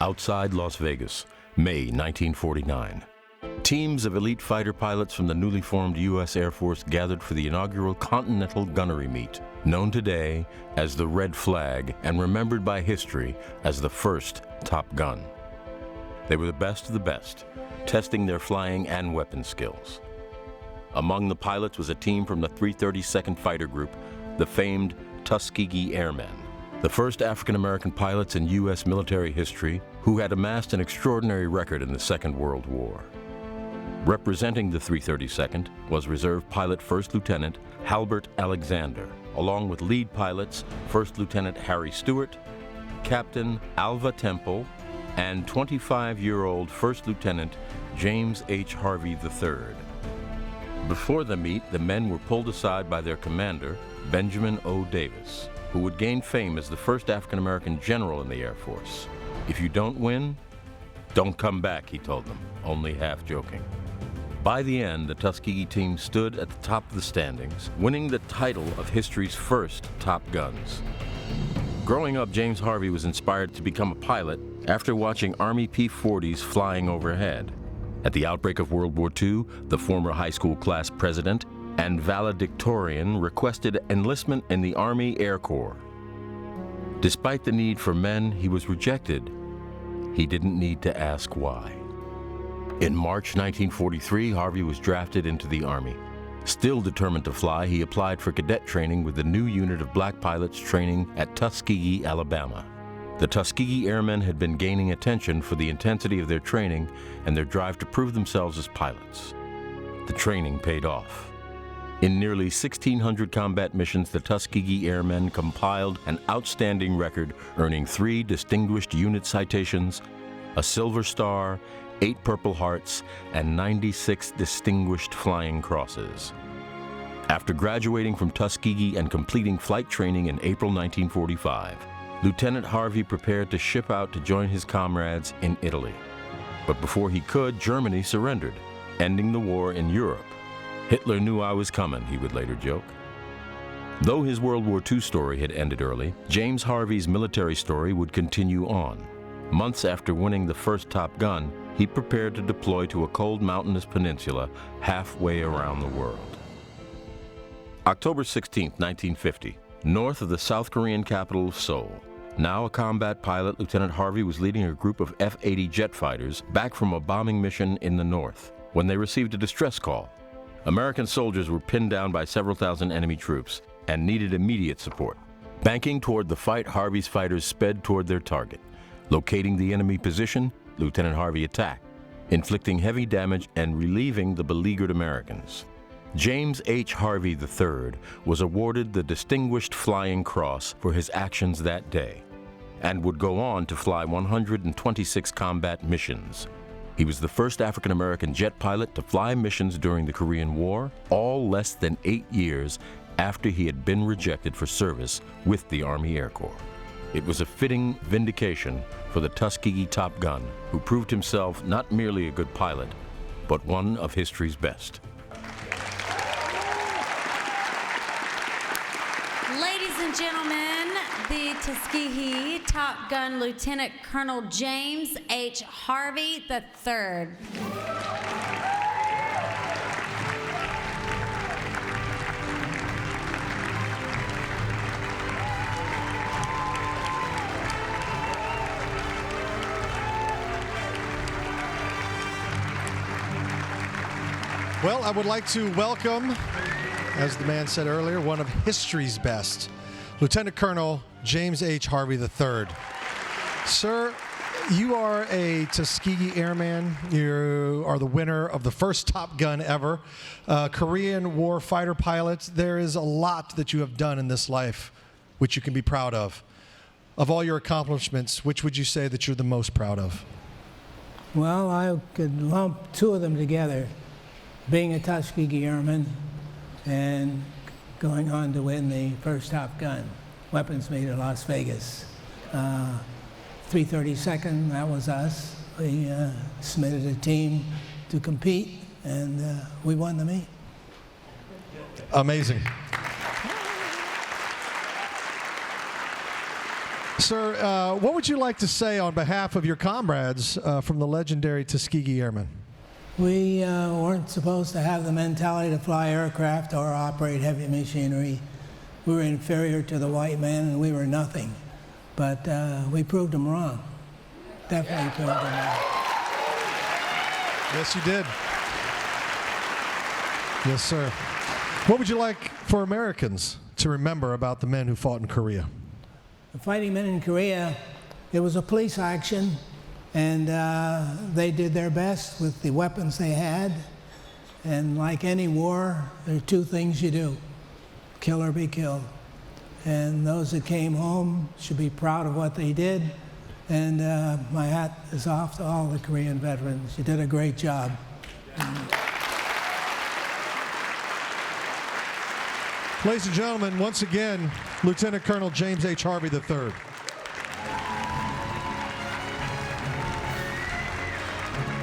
outside Las Vegas, May 1949. Teams of elite fighter pilots from the newly formed U.S. Air Force gathered for the inaugural Continental Gunnery Meet, known today as the Red Flag and remembered by history as the first Top Gun. They were the best of the best, testing their flying and weapon skills. Among the pilots was a team from the 332nd Fighter Group, the famed Tuskegee Airmen, the first African-American pilots in U.S. military history who had amassed an extraordinary record in the Second World War. Representing the 332nd was Reserve Pilot First Lieutenant Halbert Alexander, along with lead pilots First Lieutenant Harry Stewart, Captain Alva Temple, and 25-year-old First Lieutenant James H. Harvey III. Before the meet, the men were pulled aside by their commander, Benjamin O. Davis, who would gain fame as the first African-American general in the Air Force. "If you don't win, don't come back," he told them, only half joking. By the end, the Tuskegee team stood at the top of the standings, winning the title of history's first Top Guns. Growing up, James Harvey was inspired to become a pilot after watching Army P-40s flying overhead. At the outbreak of World War II, the former high school class president and valedictorian requested enlistment in the Army Air Corps. Despite the need for men, he was rejected. He didn't need to ask why. In March 1943, Harvey was drafted into the Army. Still determined to fly, he applied for cadet training with the new unit of black pilots training at Tuskegee, Alabama. The Tuskegee Airmen had been gaining attention for the intensity of their training and their drive to prove themselves as pilots. The training paid off. In nearly 1,600 combat missions, the Tuskegee Airmen compiled an outstanding record, earning 3 Distinguished Unit Citations, a Silver Star, 8 Purple Hearts, and 96 Distinguished Flying Crosses. After graduating from Tuskegee and completing flight training in April 1945, Lieutenant Harvey prepared to ship out to join his comrades in Italy. But before he could, Germany surrendered, ending the war in Europe. "Hitler knew I was coming," he would later joke. Though his World War II story had ended early, James Harvey's military story would continue on. Months after winning the first Top Gun, he prepared to deploy to a cold mountainous peninsula halfway around the world. October 16, 1950, north of the South Korean capital of Seoul. Now a combat pilot, Lieutenant Harvey was leading a group of F-80 jet fighters back from a bombing mission in the north when they received a distress call. American soldiers were pinned down by several thousand enemy troops and needed immediate support. Banking toward the fight, Harvey's fighters sped toward their target. Locating the enemy position, Lieutenant Harvey attacked, inflicting heavy damage and relieving the beleaguered Americans. James H. Harvey III was awarded the Distinguished Flying Cross for his actions that day and would go on to fly 126 combat missions. He was the first African-American jet pilot to fly missions during the Korean War, all less than 8 years after he had been rejected for service with the Army Air Corps. It was a fitting vindication for the Tuskegee Top Gun, who proved himself not merely a good pilot, but one of history's best. Ladies and gentlemen, the Tuskegee Top Gun Lieutenant Colonel James H. Harvey III. Well, I would like to welcome, as the man said earlier, one of history's best, Lieutenant Colonel James H. Harvey III. Sir, you are a Tuskegee Airman. You are the winner of the first Top Gun ever. Korean War fighter pilot. There is a lot that you have done in this life which you can be proud of. Of all your accomplishments, which would you say that you're the most proud of? Well, I could lump 2 of them together. Being a Tuskegee Airman and going on to win the first Top Gun, weapons made at Las Vegas. 332nd, that was us. We submitted a team to compete, and we won the meet. Amazing. Sir, what would you like to say on behalf of your comrades from the legendary Tuskegee Airmen? We weren't supposed to have the mentality to fly aircraft or operate heavy machinery. We were inferior to the white man, and we were nothing. But we proved them wrong. Definitely proved them wrong. Yes, you did. Yes, sir. What would you like for Americans to remember about the men who fought in Korea? The fighting men in Korea, it was a police action, and they did their best with the weapons they had. And like any war, there are two things you do: kill or be killed. And those that came home should be proud of what they did. And my hat is off to all the Korean veterans. You did a great job. Ladies and gentlemen, once again, Lieutenant Colonel James H. Harvey III.